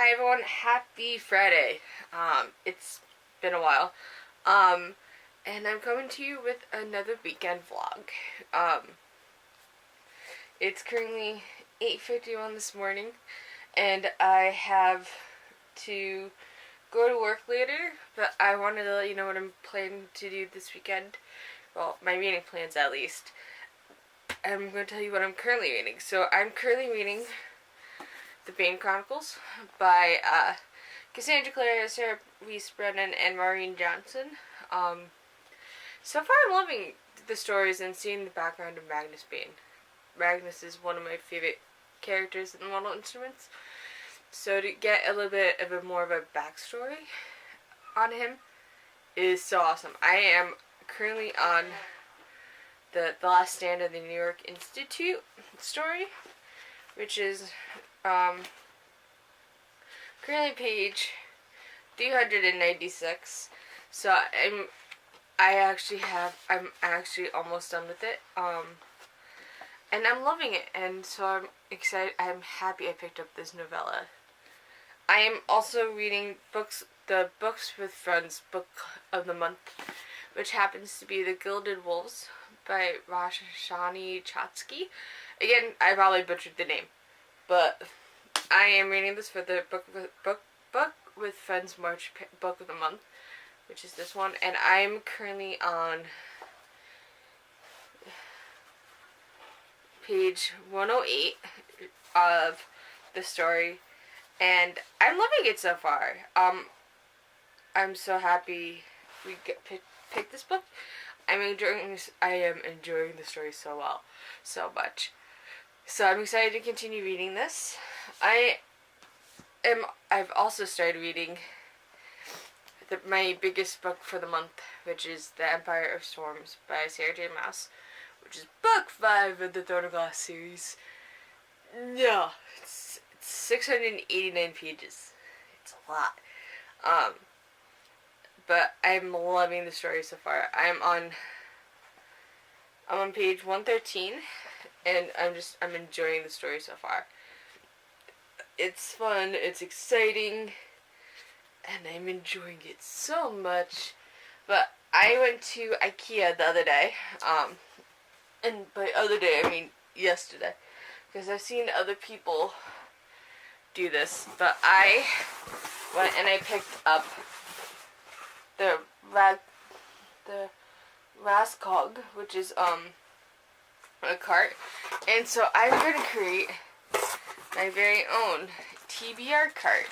Hi everyone, happy Friday. It's been a while. Um, and I'm coming to you with another weekend vlog. It's currently 8:51 this morning, and I have to go to work later, but I wanted to let you know what I'm planning to do this weekend. Well, my reading plans at least. I'm going to tell you what I'm currently reading. So I'm currently reading The Bane Chronicles by Cassandra Clare, Sarah Reese Brennan, and Maureen Johnson. So far I'm loving the stories and seeing the background of Magnus Bane. Magnus is one of my favorite characters in Mortal Instruments. So to get a little bit of more of a backstory on him is so awesome. I am currently on the Last Stand of the New York Institute story, which is currently page 396. So I'm actually almost done with it. And I'm loving it, and so I'm excited. I'm happy I picked up this novella. I am also reading the Books with Friends book of the month, which happens to be The Gilded Wolves by Roshani Chatsky. Again, I probably butchered the name, but I am reading this for the Book with Friends March book of the month, which is this one, and I'm currently on page 108 of the story, and I'm loving it so far. I'm so happy we picked this book. I am enjoying the story so much. So I'm excited to continue reading this. I've also started reading my biggest book for the month, which is The Empire of Storms by Sarah J. Maas, which is book 5 of the Throne of Glass series. No, it's 689 pages. It's a lot. But I'm loving the story so far. I'm on page 113, and I'm enjoying the story so far. It's fun, it's exciting, and I'm enjoying it so much. But I went to IKEA the other day, and by other day I mean yesterday, because I've seen other people do this, but I went and I picked up the Raskog, which is a cart, and so I'm going to create my very own TBR cart.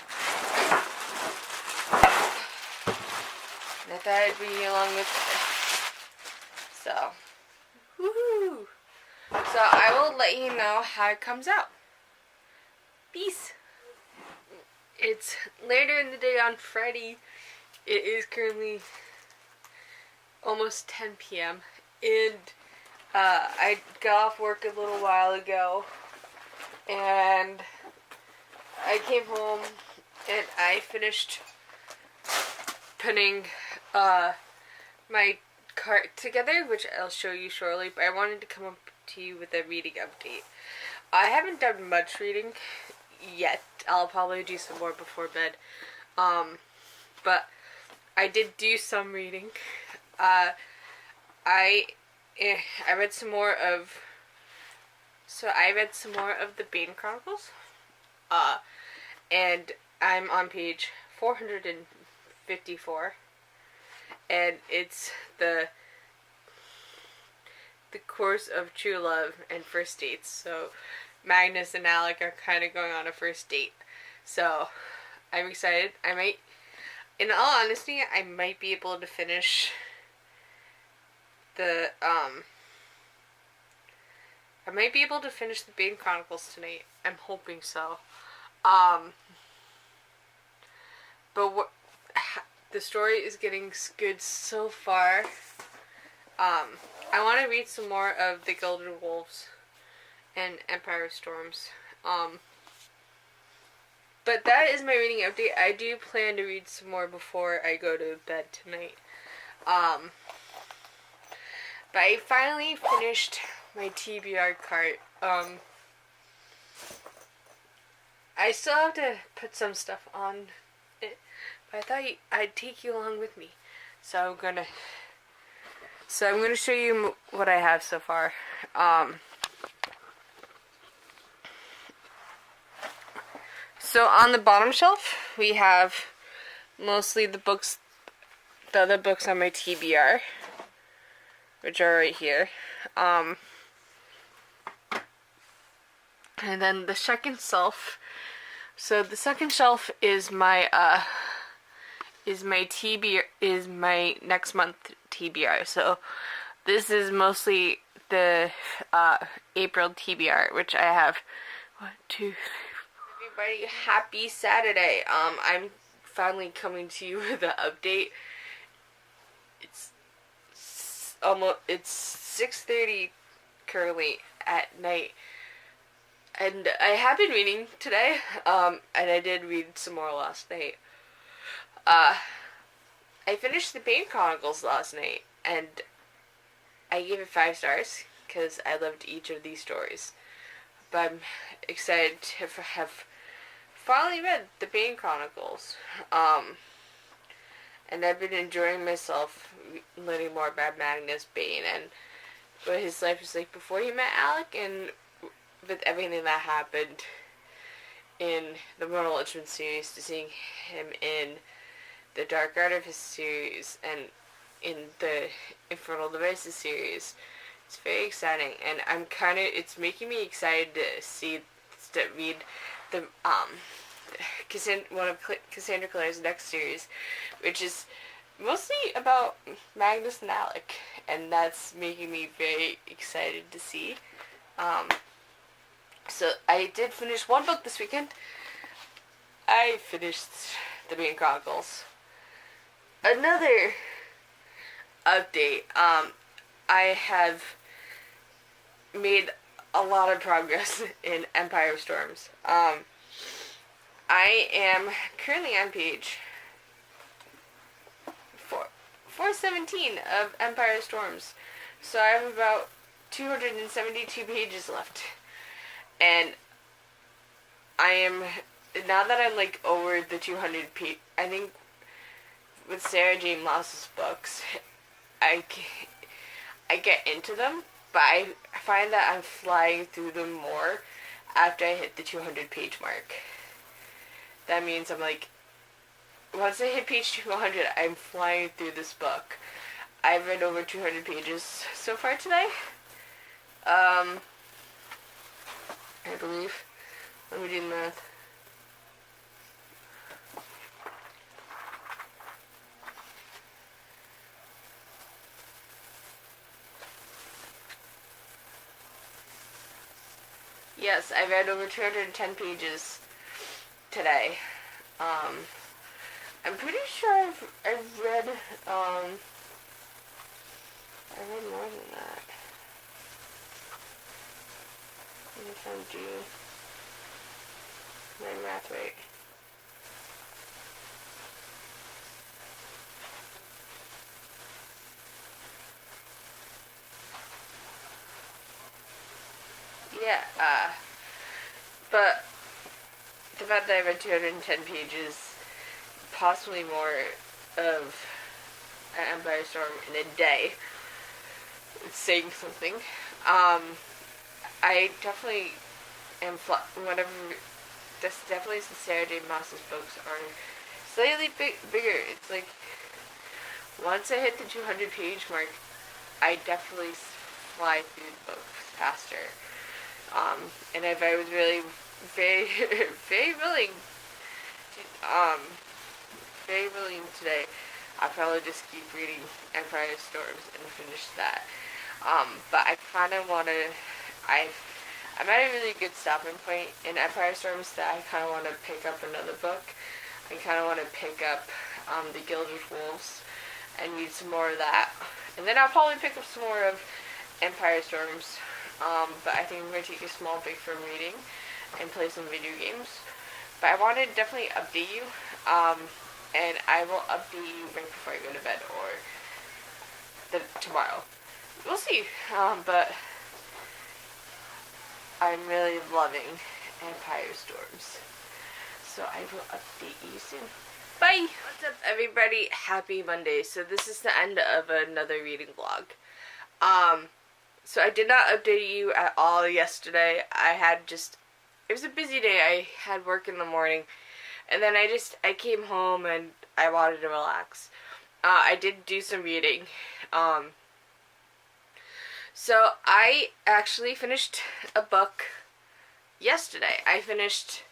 And I thought I'd bring you along with it. So, woohoo! So I will let you know how it comes out. Peace! It's later in the day on Friday. It is currently almost 10 p.m. and I got off work a little while ago, and I came home and I finished putting my cart together, which I'll show you shortly, but I wanted to come up to you with a reading update. I haven't done much reading yet. I'll probably do some more before bed. But I did do some reading. I read some more of the Bane Chronicles. And I'm on page 454. And it's the course of true love and first dates. So Magnus and Alec are kind of going on a first date. So I'm excited. In all honesty, I might be able to finish the Bane Chronicles tonight. I'm hoping so. But the story is getting good so far. I want to read some more of The Gilded Wolves and Empire of Storms. But that is my reading update. I do plan to read some more before I go to bed tonight. But I finally finished my TBR cart. I still have to put some stuff on it, but I thought I'd take you along with me. So I'm gonna show you what I have so far. So on the bottom shelf, we have mostly the other books on my TBR, which are right here. And then the second shelf. So the second shelf is my next month TBR. So this is mostly the April TBR, which I have 1, 2, 3. Everybody, happy Saturday. I'm finally coming to you with an update. It's 6:30 currently at night. And I have been reading today, and I did read some more last night. I finished the Bane Chronicles last night, and I gave it 5 stars, because I loved each of these stories. But I'm excited to have finally read the Bane Chronicles. And I've been enjoying myself learning more about Magnus Bane and what his life was like before he met Alec, and with everything that happened in the Mortal Instruments series, to seeing him in the Dark Artifice series and in the Infernal Devices series. It's very exciting, and it's making me excited to read the one of Cassandra Clare's next series, which is mostly about Magnus and Alec, and that's making me very excited to see. So I did finish one book this weekend. I finished the Bane Chronicles. Another update. I have made a lot of progress in Empire of Storms. I am currently on page 417 of Empire of Storms. So I have about 272 pages left. And I am, now that I'm like over the 200 page, I think with Sarah J. Maas's books, I get into them, but I find that I'm flying through them more after I hit the 200 page mark. That means I'm like, once I hit page 200, I'm flying through this book. I've read over 200 pages so far today. I believe. Let me do the math. Yes, I read over 210 pages today. I'm pretty sure I've read more than that. If I'm doing my math right. Yeah, but the fact that I read 210 pages, possibly more, of Empire Storm in a day, it's saying something. I definitely am that's definitely, since Sarah J. Maas's books are slightly bigger. It's like, once I hit the 200 page mark, I definitely fly through the books faster. And if I was really very, very willing today, I'll probably just keep reading Empire of Storms and finish that. But I kind of want to, I'm at a really good stopping point in Empire Storms that I kind of want to pick up another book. I kind of want to pick up The Guild of Wolves and read some more of that. And then I'll probably pick up some more of Empire Storms. But I think I'm going to take a small break from reading and play some video games. But I want to definitely update you. And I will update you right before I go to bed or tomorrow. We'll see. But I'm really loving Empire Storms. So I will update you soon. Bye! What's up, everybody? Happy Monday. So this is the end of another reading vlog. So I did not update you at all yesterday. It was a busy day. I had work in the morning. And then I came home and I wanted to relax. I did do some reading. So I actually finished a book yesterday. I finished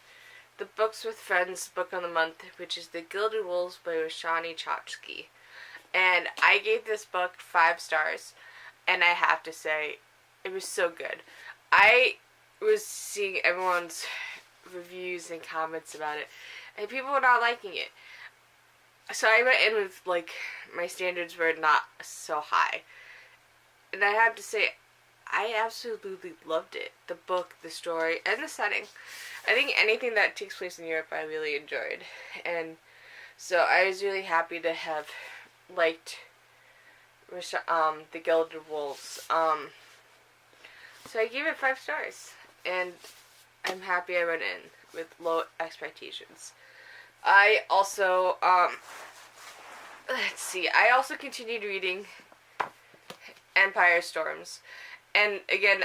the Books with Friends book of the month, which is The Gilded Wolves by Roshani Chokshi. And I gave this book 5 stars. And I have to say, it was so good. I was seeing everyone's reviews and comments about it, and people were not liking it. So I went in with, like, my standards were not so high. And I have to say, I absolutely loved it. The book, the story, and the setting. I think anything that takes place in Europe I really enjoyed. And so I was really happy to have liked The Gilded Wolves. So I gave it 5 stars. And I'm happy I went in with low expectations. I also, I also continued reading Empire Storms. And again,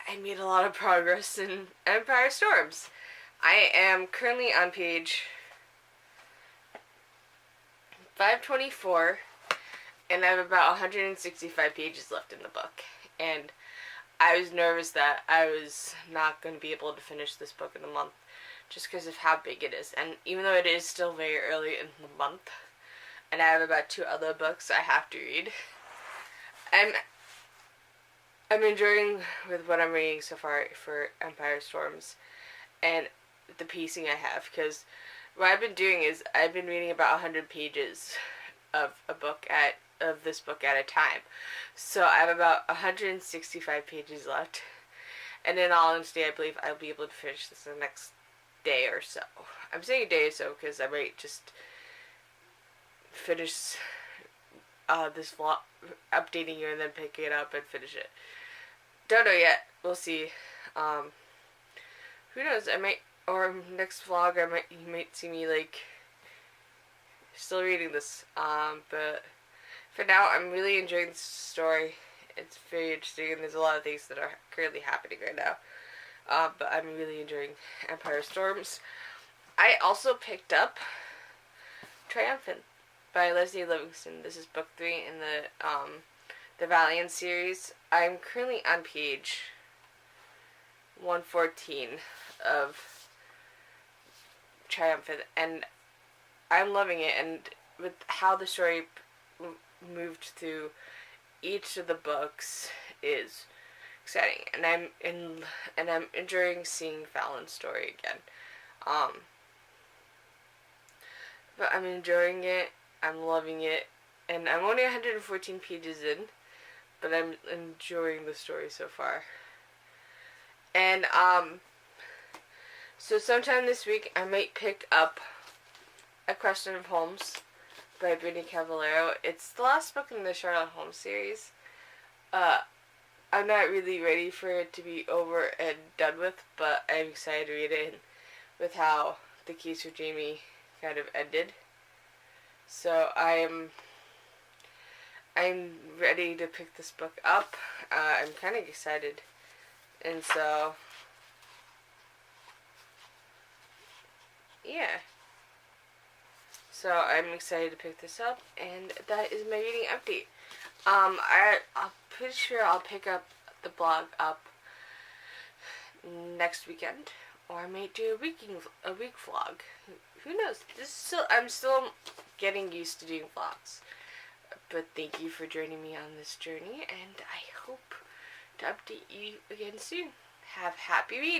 I made a lot of progress in Empire Storms. I am currently on page 524, and I have about 165 pages left in the book. And I was nervous that I was not going to be able to finish this book in a month, just because of how big it is. And even though it is still very early in the month, and I have about 2 other books I have to read, I'm enjoying with what I'm reading so far for Empire Storms and the pacing I have, because what I've been doing is I've been reading about 100 pages of this book at a time. So I have about 165 pages left, and in all honesty, I believe I'll be able to finish this in the next day or so. I'm saying a day or so because I might just finish this vlog, updating you, and then pick it up and finish it. Don't know yet. We'll see. Who knows? Or next vlog, you might see me like still reading this. But for now, I'm really enjoying this story. It's very interesting, and there's a lot of things that are currently happening right now. But I'm really enjoying Empire Storms. I also picked up Triumphant by Leslie Livingston. This is book 3 in the Valiant series. I'm currently on page 114 of Triumphant, and I'm loving it. And with how the story moved through each of the books is exciting, and I'm enjoying seeing Fallon's story again. But I'm enjoying it. I'm loving it, and I'm only 114 pages in, but I'm enjoying the story so far. And so sometime this week I might pick up A Question of Holmes by Brittany Cavallaro. It's the last book in the Sherlock Holmes series. I'm not really ready for it to be over and done with, but I'm excited to read it with how the case for Jamie kind of ended. So I'm ready to pick this book up. I'm kind of excited, and so yeah. So I'm excited to pick this up, and that is my reading update. I'm pretty sure I'll pick up the blog up next weekend, or I might do a week vlog. Who knows? I'm still getting used to doing vlogs. But thank you for joining me on this journey, and I hope to update you again soon. Have happy reading.